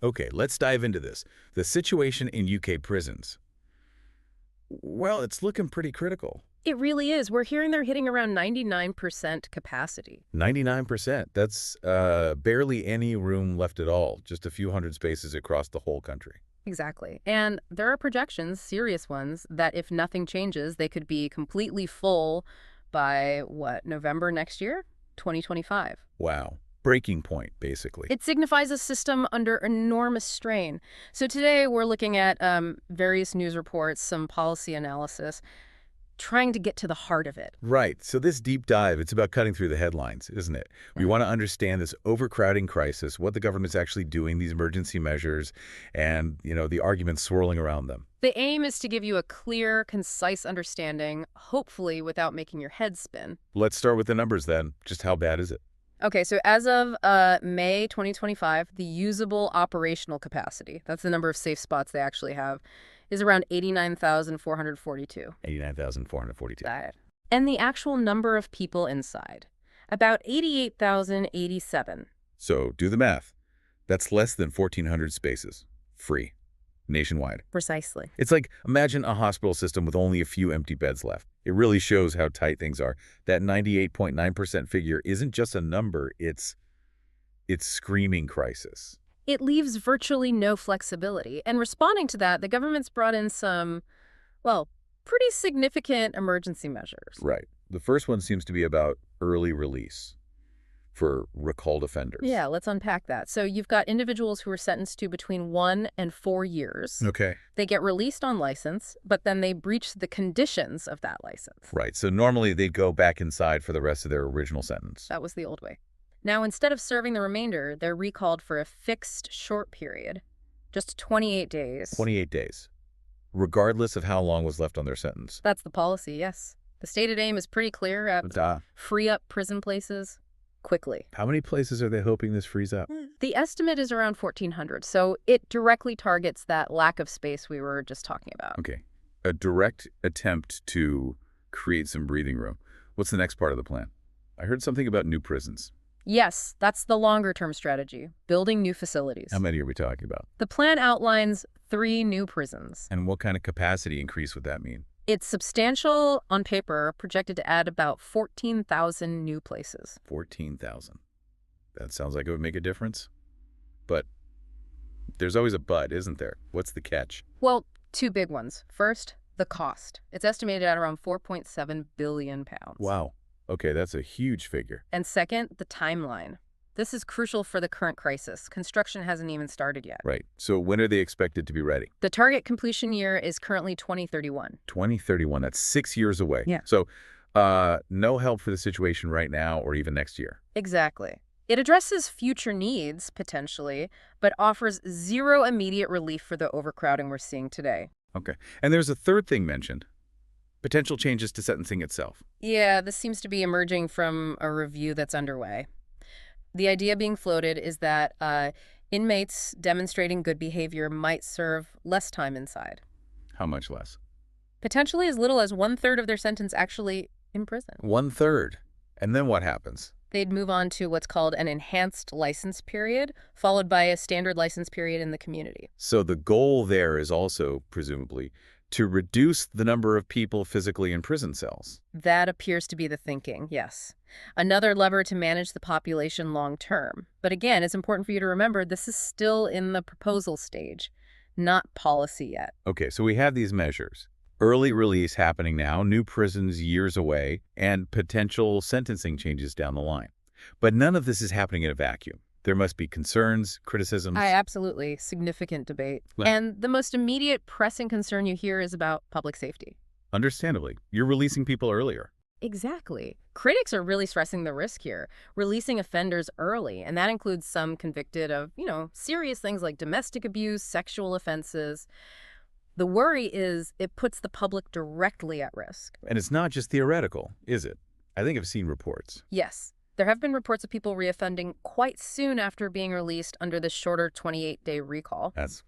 Okay, let's dive into this. The situation in UK prisons. Well, it's looking pretty critical. It really is. We're hearing they're hitting around 99% capacity. 99%. That's barely any room left at all, just a few hundred spaces across the whole country. Exactly. And there are projections, serious ones, that if nothing changes, they could be completely full by, what, November next year? 2025. Wow. Breaking point, basically. It signifies a system under enormous strain. So today we're looking at various news reports, some policy analysis, trying to get to the heart of it. Right. So this deep dive, it's about cutting through the headlines, isn't it? We Yeah. want to understand this overcrowding crisis, what the government's actually doing, these emergency measures, and, the arguments swirling around them. The aim is to give you a clear, concise understanding, hopefully without making your head spin. Let's start with the numbers then. Just how bad is it? Okay, so as of May 2025, the usable operational capacity, that's the number of safe spots they actually have, is around 89,442. 89,442. That. And the actual number of people inside, about 88,087. So do the math. That's less than 1,400 spaces. Free. Nationwide. Precisely. It's like, imagine a hospital system with only a few empty beds left. It really shows how tight things are. That 98.9% figure isn't just a number, it's screaming crisis. It leaves virtually no flexibility. And responding to that, the government's brought in some, well, pretty significant emergency measures. Right. The first one seems to be about early release for recalled offenders. Yeah, let's unpack that. So you've got individuals who are sentenced to between 1 and 4 years. Okay. They get released on license, but then they breach the conditions of that license. Right. So normally they'd go back inside for the rest of their original sentence. That was the old way. Now, instead of serving the remainder, they're recalled for a fixed short period, just 28 days. 28 days. Regardless of how long was left on their sentence. That's the policy, yes. The stated aim is pretty clear. Free up prison places quickly. How many places are they hoping this frees up? The estimate is around 1,400, so it directly targets that lack of space we were just talking about. Okay. A direct attempt to create some breathing room. What's the next part of the plan? I heard something about new prisons. Yes, that's the longer-term strategy, building new facilities. How many are we talking about? The plan outlines 3 new prisons. And what kind of capacity increase would that mean? It's substantial on paper, projected to add about 14,000 new places. 14,000. That sounds like it would make a difference. But there's always a but, isn't there? What's the catch? Well, 2 big ones. First, the cost. It's estimated at around 4.7 billion pounds. Wow. Okay, that's a huge figure. And second, the timeline. This is crucial for the current crisis. Construction hasn't even started yet. Right. So when are they expected to be ready? The target completion year is currently 2031. 2031. That's 6 years away. Yeah. So no help for the situation right now or even next year. Exactly. It addresses future needs, potentially, but offers zero immediate relief for the overcrowding we're seeing today. Okay. And there's a third thing mentioned. Potential changes to sentencing itself. Yeah, this seems to be emerging from a review that's underway. The idea being floated is that inmates demonstrating good behavior might serve less time inside. How much less? Potentially as little as 1/3 of their sentence actually in prison. 1/3. And then what happens? They'd move on to what's called an enhanced license period, followed by a standard license period in the community. So the goal there is also, presumably, to reduce the number of people physically in prison cells. That appears to be the thinking, yes. Another lever to manage the population long term. But again, it's important for you to remember this is still in the proposal stage, not policy yet. Okay, so we have these measures. Early release happening now, new prisons years away, and potential sentencing changes down the line. But none of this is happening in a vacuum. There must be concerns, criticisms. Absolutely. Significant debate. Well- And the most immediate pressing concern you hear is about public safety. Understandably, you're releasing people earlier. Exactly. Critics are really stressing the risk here, releasing offenders early, and that includes some convicted of, serious things like domestic abuse, sexual offenses. The worry is it puts the public directly at risk. And it's not just theoretical, is it? I think I've seen reports. Yes, there have been reports of people reoffending quite soon after being released under the shorter 28-day recall. That's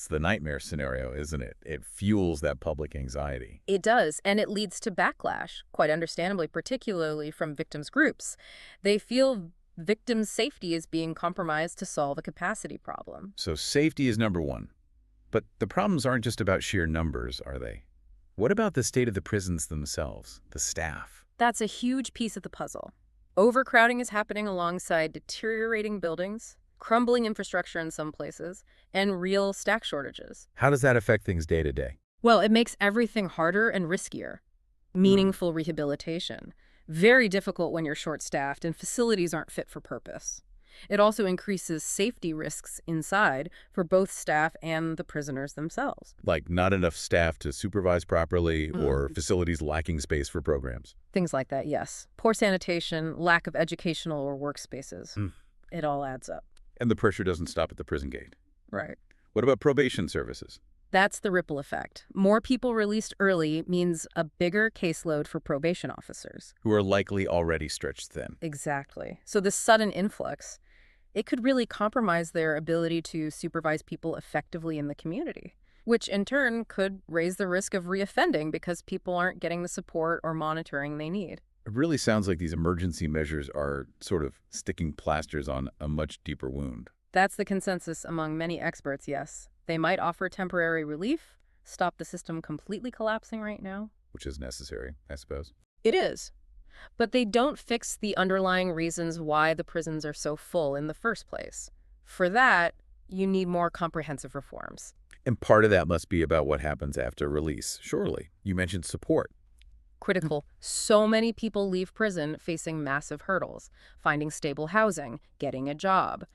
the nightmare scenario, isn't it? It fuels that public anxiety. It does, and it leads to backlash, quite understandably, particularly from victims' groups. They feel Victim safety is being compromised to solve a capacity problem. So safety is number one. But the problems aren't just about sheer numbers, are they? What about the state of the prisons themselves, the staff? That's a huge piece of the puzzle. Overcrowding is happening alongside deteriorating buildings, crumbling infrastructure in some places, and real staff shortages. How does that affect things day to day? Well, it makes everything harder and riskier. Meaningful rehabilitation. Very difficult when you're short-staffed and facilities aren't fit for purpose. It also increases safety risks inside for both staff and the prisoners themselves. Like not enough staff to supervise properly or facilities lacking space for programs? Things like that, yes. Poor sanitation, lack of educational or workspaces. Mm. It all adds up. And the pressure doesn't stop at the prison gate. Right. What about probation services? That's the ripple effect. More people released early means a bigger caseload for probation officers. Who are likely already stretched thin. Exactly. So this sudden influx, it could really compromise their ability to supervise people effectively in the community, which in turn could raise the risk of reoffending because people aren't getting the support or monitoring they need. It really sounds like these emergency measures are sort of sticking plasters on a much deeper wound. That's the consensus among many experts, yes. They might offer temporary relief, stop the system completely collapsing right now. Which is necessary, I suppose. It is. But they don't fix the underlying reasons why the prisons are so full in the first place. For that, you need more comprehensive reforms. And part of that must be about what happens after release, surely. You mentioned support. Critical. So many people leave prison facing massive hurdles, finding stable housing, getting a job.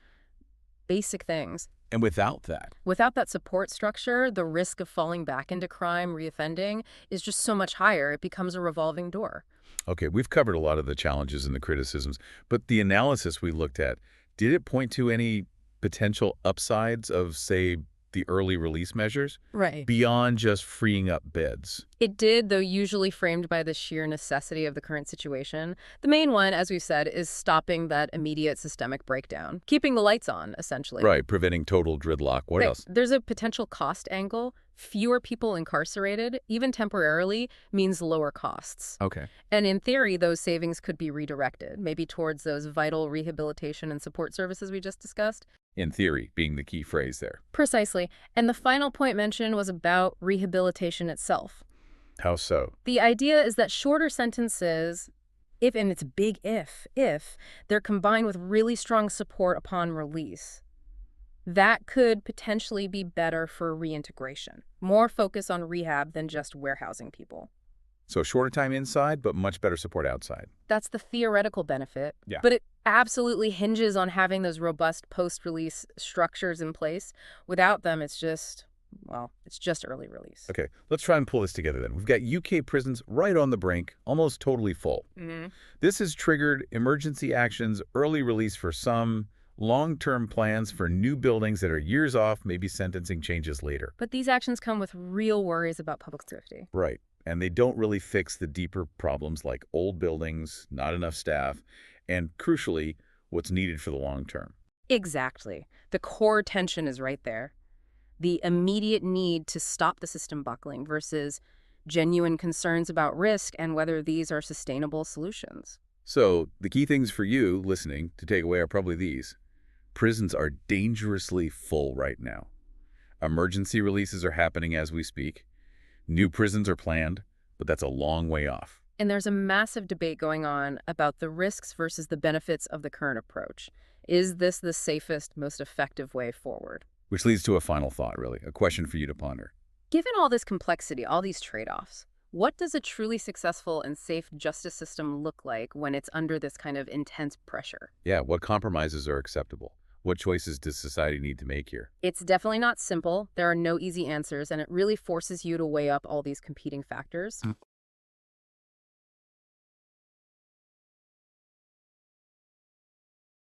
Basic things. And without Without that support structure, the risk of falling back into crime, reoffending, is just so much higher. It becomes a revolving door. Okay, we've covered a lot of the challenges and the criticisms, but the analysis we looked at, did it point to any potential upsides of, say, the early release measures? Right. Beyond just freeing up beds? It did, though usually framed by the sheer necessity of the current situation. The main one, as we've said, is stopping that immediate systemic breakdown. Keeping the lights on, essentially. Right, preventing total gridlock. What else? There's a potential cost angle. Fewer people incarcerated, even temporarily, means lower costs. Okay. And in theory, those savings could be redirected, maybe towards those vital rehabilitation and support services we just discussed. In theory, being the key phrase there. Precisely. And the final point mentioned was about rehabilitation itself. How so? The idea is that shorter sentences, and it's a big if, they're combined with really strong support upon release, that could potentially be better for reintegration. More focus on rehab than just warehousing people. So shorter time inside, but much better support outside. That's the theoretical benefit. Yeah. But it absolutely hinges on having those robust post-release structures in place. Without them, it's just early release. Okay, let's try and pull this together then. We've got UK prisons right on the brink, almost totally full. This has triggered emergency actions, early release for some, long-term plans for new buildings that are years off, maybe sentencing changes later. But these actions come with real worries about public safety. Right. And they don't really fix the deeper problems like old buildings, not enough staff, and crucially, what's needed for the long term. Exactly. The core tension is right there. The immediate need to stop the system buckling versus genuine concerns about risk and whether these are sustainable solutions. So the key things for you listening to take away are probably these. Prisons are dangerously full right now. Emergency releases are happening as we speak. New prisons are planned, but that's a long way off. And there's a massive debate going on about the risks versus the benefits of the current approach. Is this the safest, most effective way forward? Which leads to a final thought, really, a question for you to ponder. Given all this complexity, all these trade-offs, what does a truly successful and safe justice system look like when it's under this kind of intense pressure? Yeah, what compromises are acceptable? What choices does society need to make here? It's definitely not simple. There are no easy answers, and it really forces you to weigh up all these competing factors.